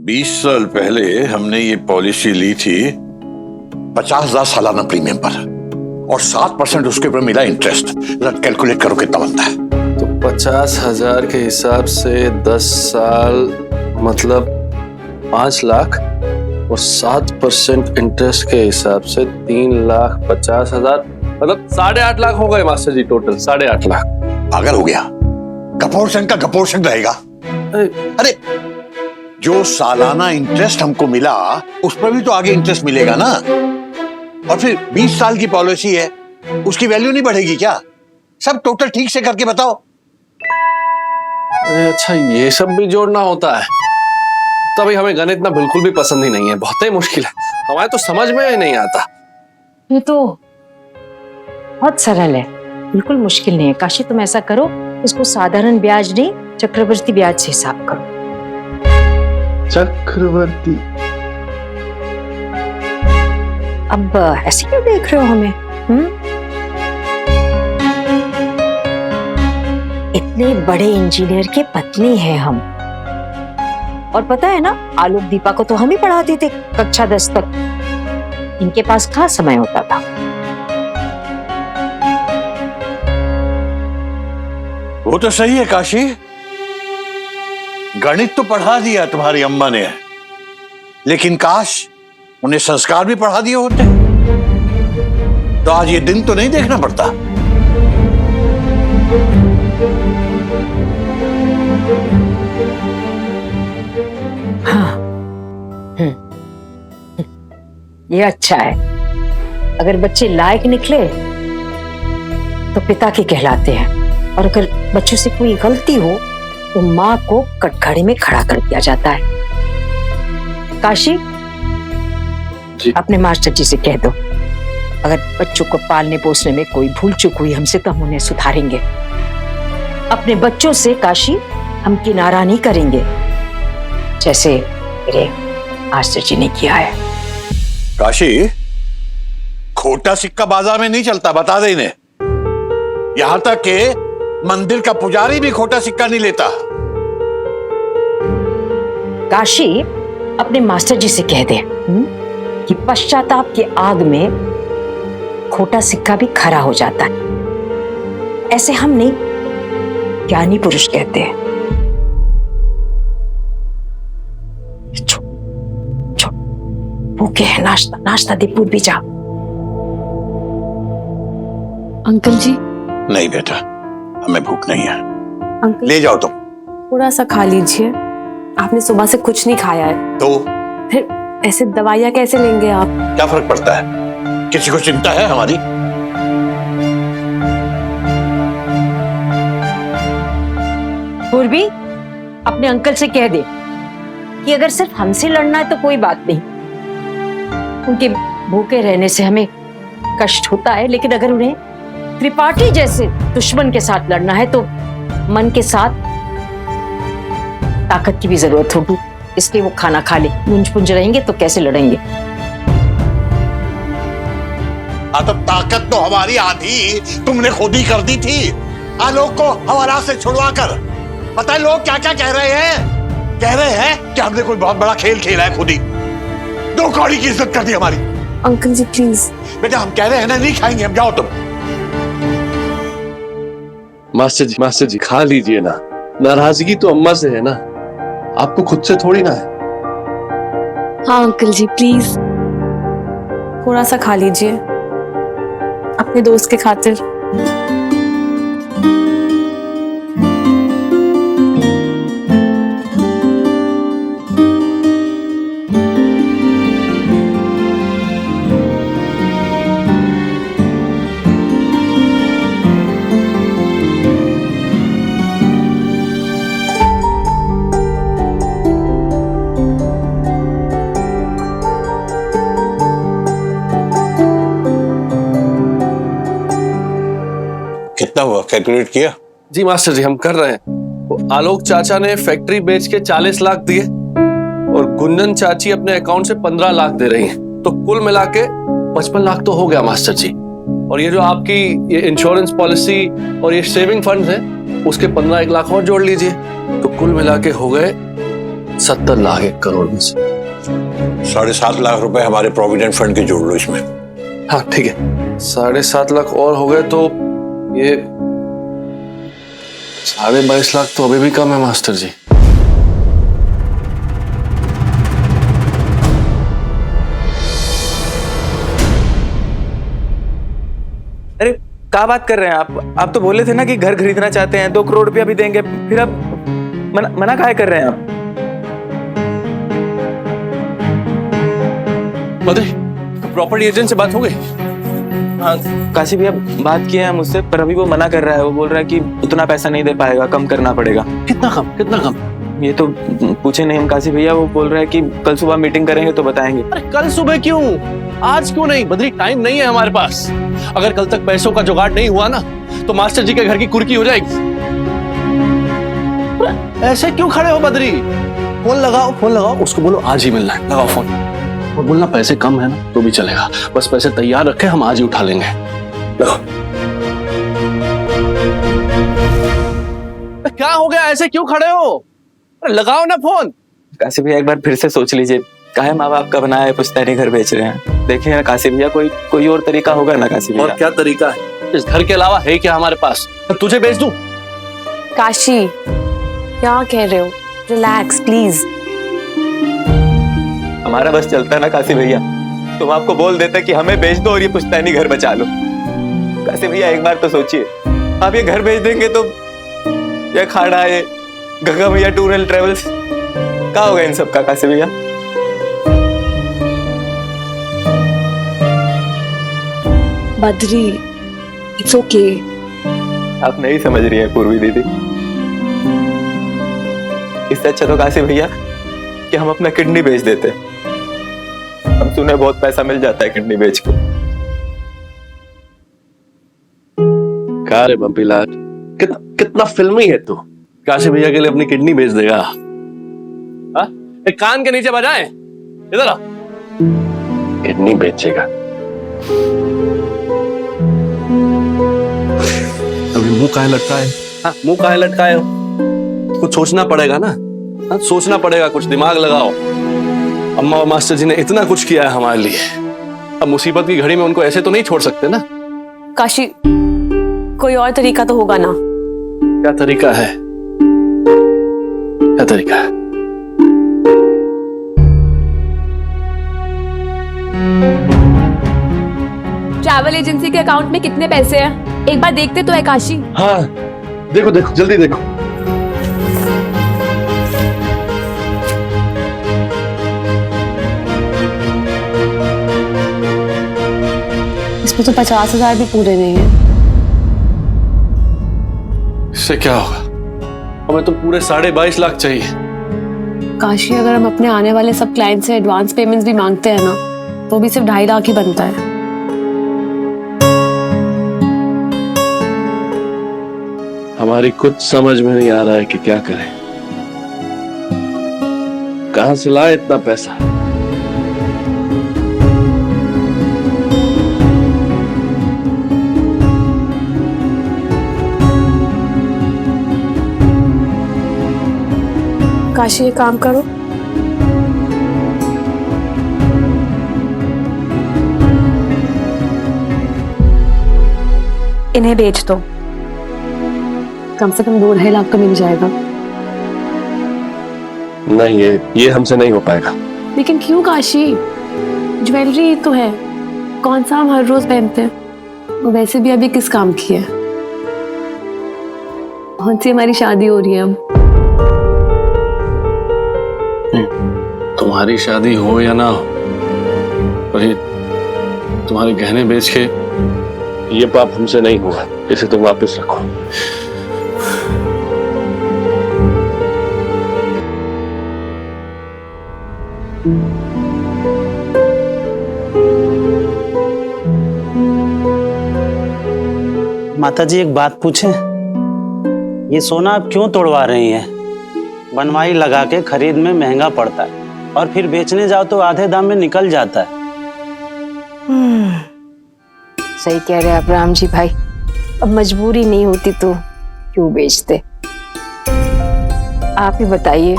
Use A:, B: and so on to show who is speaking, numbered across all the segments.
A: 20 साल पहले हमने ये पॉलिसी ली थी 50,000 सालाना प्रीमियम पर और 7% उसके ऊपर मिला इंटरेस्ट। कैलकुलेट करो कितना बनता है।
B: तो 50,000 के हिसाब से 10 साल मतलब 5 लाख और 7% इंटरेस्ट के हिसाब से 3,50,000 मतलब 8.5 लाख हो गए मास्टर जी। टोटल 8.5 लाख।
A: पागल हो गया? गपोर्शन का गपोर्शन रहेगा। अरे जो सालाना इंटरेस्ट हमको मिला उस पर भी तो आगे इंटरेस्ट मिलेगा ना। और फिर 20 साल की पॉलिसी है, उसकी वैल्यू नहीं बढ़ेगी क्या? सब टोटल ठीक से करके बताओ।
B: अरे अच्छा, ये सब भी जोड़ना होता है? तभी हमें गणित ना बिल्कुल भी पसंद ही नहीं है, बहुत ही मुश्किल है, हमारे तो समझ में ही नहीं आता।
C: ये तो बहुत सरल है, बिल्कुल मुश्किल नहीं है। काशी तुम ऐसा करो, इसको साधारण ब्याज नहीं चक्रवर्ती ब्याज से हिसाब करो।
B: चक्रवर्ती?
C: अब ऐसे क्यों देख रहे हो हमें? इतने बड़े इंजीनियर के पत्नी हैं हम। और पता है ना, आलोक दीपा को तो हम ही पढ़ाते थे कक्षा 10 तक। इनके पास कहाँ समय होता था।
A: वो तो सही है काशी, गणित तो पढ़ा दिया तुम्हारी अम्मा ने, लेकिन काश उन्हें संस्कार भी पढ़ा दिए होते तो आज ये दिन तो नहीं देखना पड़ता।
C: हाँ, ये अच्छा है। अगर बच्चे लायक निकले तो पिता के कहलाते हैं, और अगर बच्चों से कोई गलती हो तो माँ को कटघरे में खड़ा कर दिया जाता है। काशी
B: जी?
C: अपने मास्टर जी से कह दो, अगर बच्चों को पालने पोसने में कोई भूल चूक हुई हमसे तो हम उन्हें सुधारेंगे। अपने बच्चों से काशी हम किनारा नहीं करेंगे, जैसे मेरे मास्टर जी ने किया है।
A: काशी, खोटा सिक्का बाजार में नहीं चलता, बता दे इन्हें। यहां तक कि मंदिर का पुजारी भी खोटा सिक्का नहीं लेता।
C: काशी अपने मास्टर जी से कह दे कि पश्चाताप के आग में खोटा सिक्का भी खरा हो जाता है। ऐसे हम नहीं, ज्ञानी पुरुष कहते हैं। भूखे हैं, नाश्ता नाश्ता दे, पूछ भी जा।
D: अंकल जी?
A: नहीं बेटा, हमें भूख नहीं है।
D: अंकल
A: ले जाओ तुम।
D: थोड़ा सा खा लीजिए, आपने सुबह से कुछ नहीं खाया है।
A: तो
D: फिर ऐसे दवाइयाँ कैसे लेंगे आप?
A: क्या फर्क पड़ता है? किसी को चिंता है हमारी?
C: पूर्वी अपने अंकल से कह दे कि अगर सिर्फ हमसे लड़ना है तो कोई बात नहीं, उनके भूखे रहने से हमें कष्ट होता है, लेकिन अगर उन्हें त्रिपाठी जैसे दुश्मन के साथ लड़ना है तो मन के साथ ताकत की भी जरूरत होगी। इसलिए वो खाना खा ले, मुंज पुंज रहेंगे तो कैसे लड़ेंगे?
A: हाँ, तो ताकत तो हमारी आधी तुमने खुद ही कर दी थी आलोक को हवाला से छुड़वा कर। पता है लोग क्या क्या कह रहे हैं? कह रहे हैं कि हमने कोई बहुत बड़ा खेल खेला है, खुद ही 2 कौड़ी की इज्जत कर दी हमारी।
D: Uncle ji please.
A: बेटा हम कह रहे हैं ना, नहीं खाएंगे हम, जाओ तुम।
B: मास्टर जी खा लीजिए ना, नाराजगी तो अम्मा से है ना, आपको खुद से थोड़ी ना है।
D: हाँ अंकल जी प्लीज, थोड़ा सा खा लीजिए अपने दोस्त के खातिर।
A: कितना हुआ, कैलकुलेट किया?
B: जी मास्टर जी, हम कर रहे हैं। वो आलोक चाचा ने फैक्ट्री बेच के 40 लाख दिए और गुंजन चाची अपने अकाउंट से 15 लाख दे रही हैं, तो कुल मिला के 55 लाख तो हो गया मास्टर जी। और ये जो आपकी ये इंश्योरेंस पॉलिसी और ये सेविंग फंड है, उसके 15 लाख और जोड़ लीजिए, तो कुल मिला के हो गए 70 लाख 1 करोड़ में से।
A: 7.5 लाख रुपए हमारे प्रोविडेंट फंड के जोड़ लो इसमें।
B: हाँ ठीक है, 7.5 लाख और हो गए तो ये 22.5 लाख तो अभी भी कम है मास्टर जी।
E: अरे क्या बात कर रहे हैं आप तो बोले थे ना कि घर खरीदना चाहते हैं, 2 करोड़ रुपया भी देंगे, फिर अब मना काहे कर रहे हैं आप?
B: बद्री, प्रॉपर्टी एजेंट से बात हो गई?
E: हाँ काशी भैया बात किए हैं मुझसे, पर अभी वो मना कर रहा है। वो बोल रहा है कि उतना पैसा नहीं दे पाएगा, कम करना पड़ेगा।
B: कितना कम? कितना कम?
E: ये तो पूछे नहीं हम काशी भैया। वो बोल रहा है कि कल सुबह मीटिंग करेंगे तो बताएंगे।
B: अरे कल सुबह क्यों, आज क्यों नहीं? बद्री, टाइम नहीं है हमारे पास। अगर कल तक पैसों का जुगाड़ नहीं हुआ ना तो मास्टर जी के घर की कुर्की हो जाएगी। ऐसे क्यों खड़े हो बद्री? फोन लगाओ, उसको बोलो आज ही मिलना है। लगाओ फोन और बोलना पैसे कम है ना तो भी चलेगा, बस पैसे तैयार रखे, हम आज ही उठा लेंगे। लगाओ। क्या हो गया, ऐसे क्यों खड़े हो? अरे लगाओ ना फोन।
E: काशी भैया एक बार फिर से सोच लीजिए, काहे माँ बाप का बनाया है पुश्तैनी घर बेच रहे हैं। देखिए ना काशी भैया, कोई और तरीका होगा ना काशी भैया?
B: और क्या तरीका है? इस घर के अलावा है क्या हमारे पास? तुझे बेच दूं?
D: काशी क्या कह रहे हो? Relax please.
E: हमारा बस चलता है ना काशी भैया, तुम आपको बोल देते कि हमें बेच दो और ये पुश्तैनी घर बचा लो। काशी भैया एक बार तो सोचिए, आप ये घर बेच देंगे तो ये खाड़ा, ये गंगा भैया टूर एंड ट्रेवल्स, क्या होगा इन सब का काशी भैया?
D: Badri, it's okay.
E: आप नहीं समझ रही है पूर्वी दीदी। इससे अच्छा तो काशी भैया कि हम अपना किडनी बेच देते। हम सुने बहुत पैसा मिल जाता है किडनी बेच के।
B: क्या रे बब्बी लाल, कितना फिल्मी है तू। काशी भैया के लिए अपनी किडनी बेच देगा? हाँ? एक कान के नीचे बजाए, इधर आ। किडनी बेचेगा? अभी मुंह काहे लटकाए? हाँ, मुंह काहे लटकाए हो? कुछ सोचना पड़ेगा ना। हाँ, सोचना पड़ेगा, कुछ दिमाग लगाओ। अम्मा और मास्टर जी ने इतना कुछ किया है हमारे लिए, अब मुसीबत की घड़ी में उनको ऐसे तो नहीं छोड़ सकते ना।
D: काशी कोई और तरीका तो होगा ना?
B: क्या तरीका है? क्या तरीका है?
D: ट्रैवल एजेंसी के अकाउंट में कितने पैसे हैं? एक बार देखते तो है काशी।
B: हाँ देखो देखो, जल्दी देखो।
D: इसमें तो 50,000 भी पूरे नहीं है।
B: इससे क्या होगा? हमें तो पूरे 22.5 लाख चाहिए।
D: काशी अगर हम अपने आने वाले सब क्लाइंट से एडवांस पेमेंट्स भी मांगते हैं ना तो भी सिर्फ 2.5 लाख ही बनता है।
B: हमारी कुछ समझ में नहीं आ रहा है कि क्या करें, कहां से लाए इतना पैसा।
D: काशी ये काम करो, इन्हें बेच दो, कम से कम 2-2.5 लाख तो मिल जाएगा।
B: नहीं, ये हमसे नहीं हो पाएगा।
D: लेकिन क्यों काशी? ज्वेलरी तो है, कौन सा हम हर रोज पहनते हैं। वैसे भी अभी किस काम की है? कौन सी हमारी शादी हो रही है अब।
B: तुम्हारी शादी हो या ना हो, पर ये तुम्हारे गहने बेच के ये पाप हमसे नहीं हुआ, इसे तुम वापस रखो।
F: माता जी एक बात पूछें, ये सोना आप क्यों तोड़वा रही हैं? बनवाई लगा के खरीद में महंगा पड़ता है और फिर बेचने जाओ तो आधे दाम में निकल जाता है।
C: सही कह रहे आप राम जी भाई, अब मजबूरी नहीं होती तो क्यों बेचते। आप ही बताइए,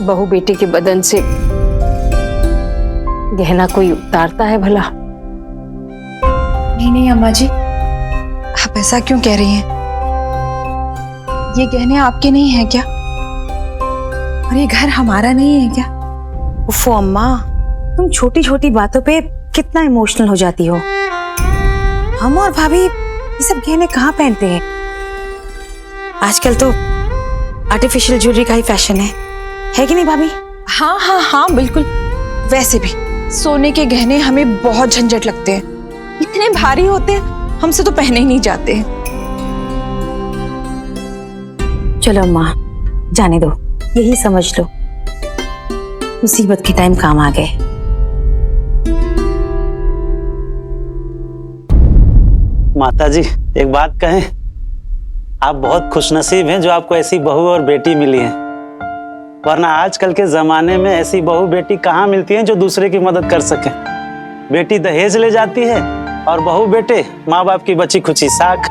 C: बहू बेटे के बदन से गहना कोई उतारता है भला?
G: नहीं नहीं अम्मा जी, आप ऐसा क्यों कह रही हैं? ये गहने आपके नहीं हैं क्या? और ये घर हमारा नहीं है क्या?
H: उफ़ो अम्मा, तुम छोटी छोटी बातों पे कितना इमोशनल हो जाती हो। हम और भाभी ये सब गहने कहाँ पहनते हैं? आजकल तो आर्टिफिशियल ज्वेलरी का ही फैशन है कि नहीं भाभी?
G: हाँ हाँ हाँ बिल्कुल। वैसे भी सोने के गहने हमें बहुत झंझट लगते हैं, इतने भारी होते हैं, हमसे तो पहने ही नहीं जाते।
H: चलो अम्मा, जाने दो, यही समझ लो मुसीबत के टाइम काम आ गए।
F: माता जी, एक बात कहें, आप बहुत खुशनसीब हैं जो आपको ऐसी बहू और बेटी मिली है, वरना आजकल के जमाने में ऐसी बहू बेटी कहाँ मिलती हैं जो दूसरे की मदद कर सके। बेटी दहेज ले जाती है और बहू बेटे माँ बाप की बची खुची साख।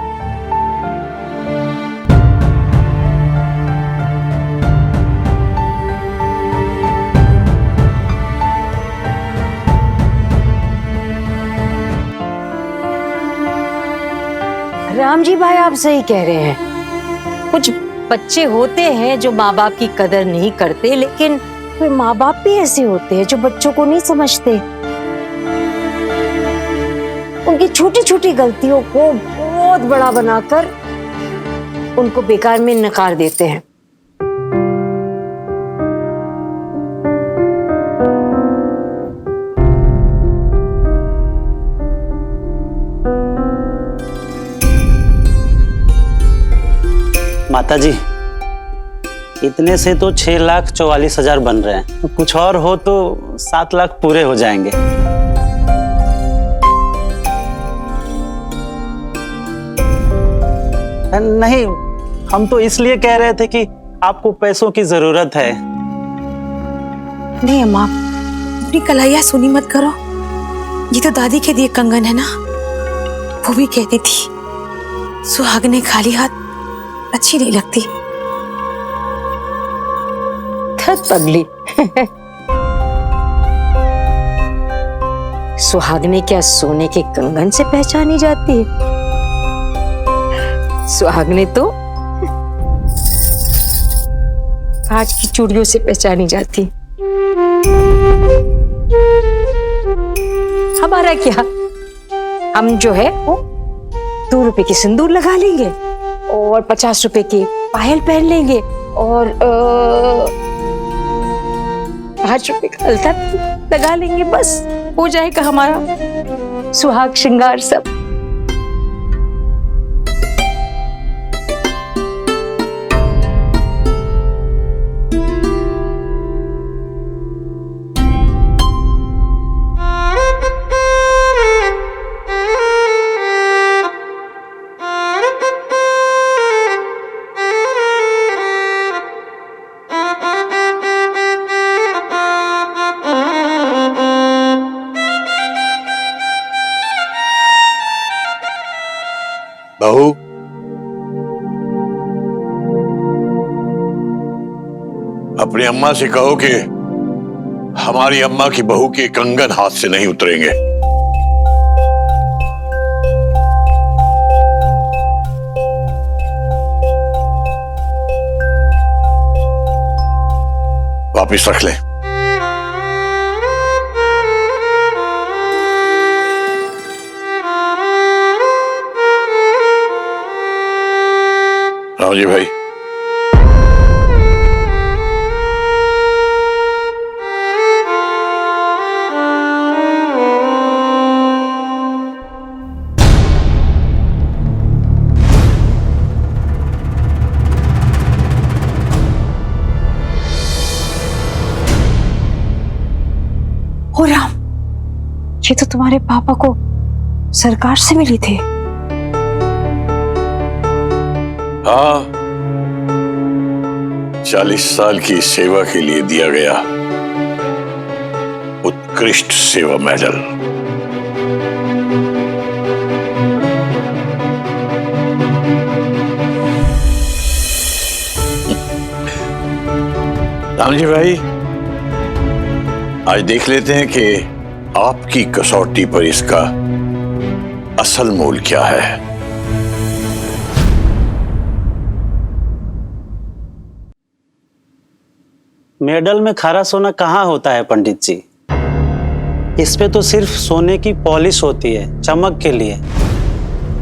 C: राम जी भाई, आप सही कह रहे हैं। कुछ बच्चे होते हैं जो माँ बाप की कदर नहीं करते, लेकिन कोई माँ बाप भी ऐसे होते हैं जो बच्चों को नहीं समझते। उनकी छोटी छोटी गलतियों को बहुत बड़ा बनाकर उनको बेकार में नकार देते हैं।
F: माता जी, इतने से तो 6,44,000 बन रहे हैं, कुछ और हो तो 7 लाख पूरे हो जाएंगे। नहीं, हम तो इसलिए कह रहे थे कि आपको पैसों की जरूरत है।
H: नहीं अम्मा, अपनी कलाइयाँ सुनी मत करो। ये तो दादी के दिए कंगन है ना, वो भी कहती थी सुहागने खाली हाथ अच्छी नहीं लगती।
C: पगली सुहागने क्या सोने के कंगन से पहचानी जाती है? सुहागने तो कांच की चूड़ियों से पहचानी जाती। हमारा क्या, हम जो है वो 2 रुपए की सिंदूर लगा लेंगे और 50 रुपए की पायल पहन लेंगे और 5 रुपए का अलता लगा लेंगे, बस हो जाएगा हमारा सुहाग श्रृंगार सब।
A: बहू, अपनी अम्मा से कहो कि हमारी अम्मा की बहू के कंगन हाथ से नहीं उतरेंगे। वापिस रख ले। राम जी भाई,
H: ओ राम, ये तो तुम्हारे पापा को सरकार से मिली थी।
A: हाँ, 40 साल की सेवा के लिए दिया गया उत्कृष्ट सेवा मेडल। राम जी भाई, आज देख लेते हैं कि आपकी कसौटी पर इसका असल मोल क्या है।
F: मेडल में खारा सोना कहाँ होता है पंडित जी? इस पे तो सिर्फ सोने की पॉलिश होती है, चमक के लिए।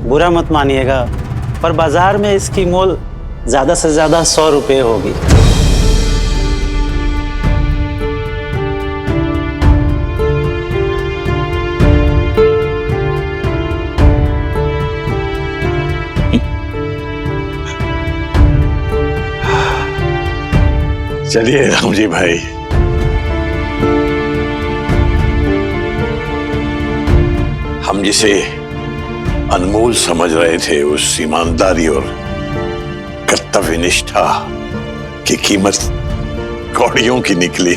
F: बुरा मत मानिएगा, पर बाजार में इसकी मोल ज्यादा से ज्यादा 100 रुपये होगी।
A: चलिए राम जी भाई, हम जिसे अनमोल समझ रहे थे उस ईमानदारी और कर्तव्य निष्ठा की कीमत कौड़ियों की निकली।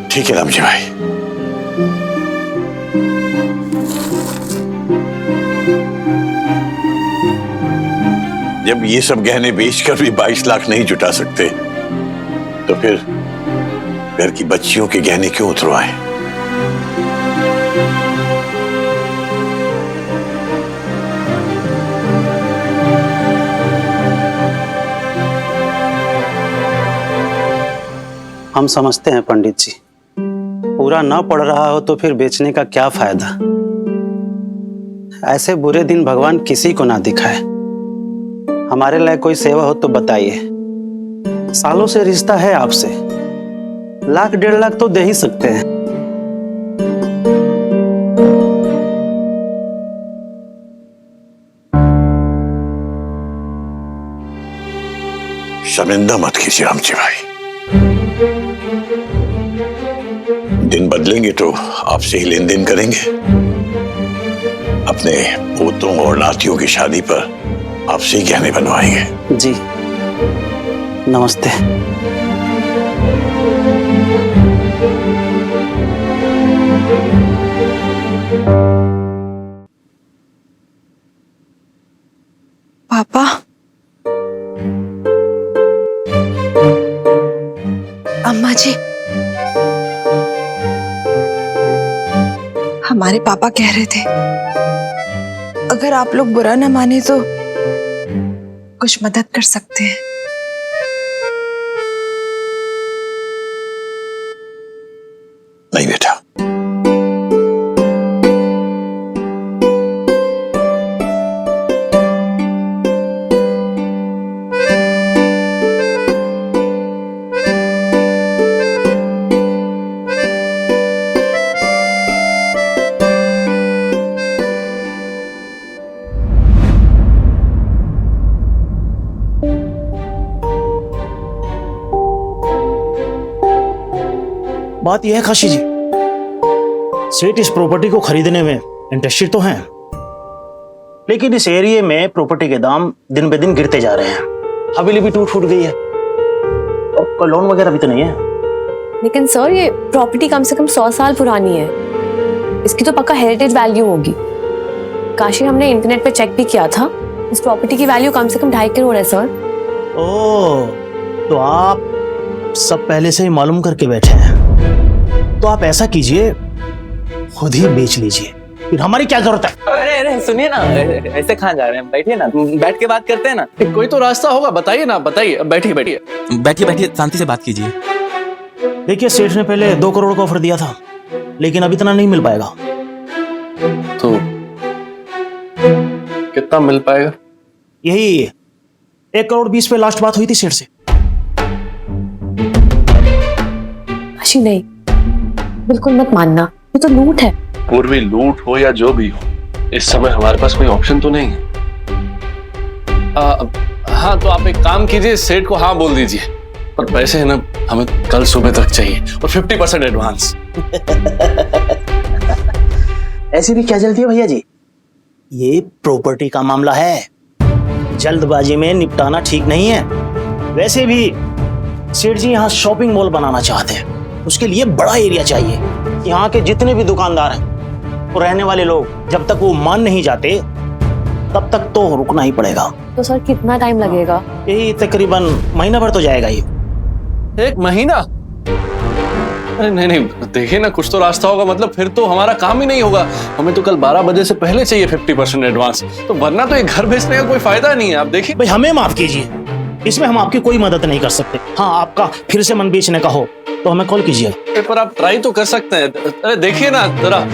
A: ठीक है राम जी भाई, जब ये सब गहने बेचकर भी 22 लाख नहीं जुटा सकते तो फिर घर की बच्चियों के गहने क्यों उतरवाएं?
F: हम समझते हैं पंडित जी, पूरा ना पड़ रहा हो तो फिर बेचने का क्या फायदा। ऐसे बुरे दिन भगवान किसी को ना दिखाए। हमारे लायक कोई सेवा हो तो बताइए। सालों से रिश्ता है आपसे, 1 1.5 लाख तो दे ही सकते हैं।
A: शर्मिंदा मत कीजिए राम जी भाई, दिन बदलेंगे तो आपसे ही लेन देन करेंगे। अपने पोतों और नातियों की शादी पर आपसे ही गहने बनवाएंगे।
F: जी नमस्ते।
G: पापा, अम्मा जी, हमारे पापा कह रहे थे अगर आप लोग बुरा ना माने तो कुछ मदद कर सकते हैं।
A: नहीं बेटा,
I: बात यह है काशी जी, सेठ इस प्रॉपर्टी को खरीदने में इंटरेस्टेड तो हैं, लेकिन इस एरिया में प्रॉपर्टी के दाम दिन ब दिन गिरते जा रहे हैं। हवेली भी टूट फूट गई है और कोई लोन वगैरह भी तो नहीं है।
D: लेकिन सर ये प्रॉपर्टी कम से कम 100 साल पुरानी है, इसकी तो पक्का हेरिटेज वैल्यू होगी। काशी हमने इंटरनेट पे चेक भी किया था, इस प्रॉपर्टी की वैल्यू कम से कम 2.5 करोड़ है सर।
I: ओह, तो आप सब पहले से ही मालूम करके बैठे हैं। तो आप ऐसा कीजिए, खुद ही बेच लीजिए, फिर हमारी क्या जरूरत है।
E: अरे अरे सुनिए ना, ऐसे कहाँ जा रहे हैं? बैठिए ना, बैठ के बात करते हैं ना।
B: कोई तो रास्ता होगा, बताइए ना, बताइए। बैठिए बैठिए
J: बैठिए बैठिए, शांति से बात कीजिए।
I: देखिए, सेठ ने पहले 2 करोड़ का ऑफर दिया था, लेकिन अब इतना नहीं मिल पाएगा।
B: तो कितना मिल पाएगा?
I: यही 1 करोड़ 20 पे लास्ट बात हुई थी सेठ से।
D: काशी नहीं, बिल्कुल मत मानना, ये तो लूट है।
B: पूर्वी लूट हो या जो भी हो, इस समय हमारे पास कोई ऑप्शन तो नहीं है। हाँ, तो आप एक काम कीजिए, सेठ को हाँ बोल दीजिए, पर पैसे है ना हमें कल सुबह तक चाहिए और 50% एडवांस।
I: ऐसी भी क्या जल्दी है भैया जी, ये प्रॉपर्टी का मामला है, जल्दबाजी में निपटाना ठीक नहीं है। वैसे भी सेठ जी यहाँ शॉपिंग मॉल बनाना चाहते हैं, उसके लिए बड़ा एरिया चाहिए। यहाँ के जितने भी दुकानदार हैं और रहने वाले लोग जब तक वो मान नहीं जाते तब तक तो रुकना ही पड़ेगा।
D: तो सर कितना टाइम लगेगा?
I: यही तकरीबन महीना भर तो जाएगा ये।
B: 1 महीना? अरे नहीं नहीं, देखिए ना, कुछ तो रास्ता होगा। मतलब फिर तो हमारा काम ही नहीं होगा। हमें तो कल 12 बजे से पहले चाहिए 50% एडवांस, तो वरना तो ये घर बेचने का कोई फायदा नहीं है। आप देखिए
I: भाई, हमें माफ कीजिए, इसमें हम आपकी कोई मदद नहीं कर सकते। हाँ, आपका फिर से मन बेचने का हो तो हमें कॉल कीजिए।
B: पर आप ट्राई तो कर सकते हैं। अरे देखिए ना जरा,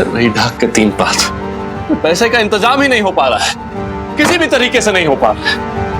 B: रही ढाक के 3 बात, पैसे का इंतजाम ही नहीं हो पा रहा है, किसी भी तरीके से नहीं हो पा रहा है।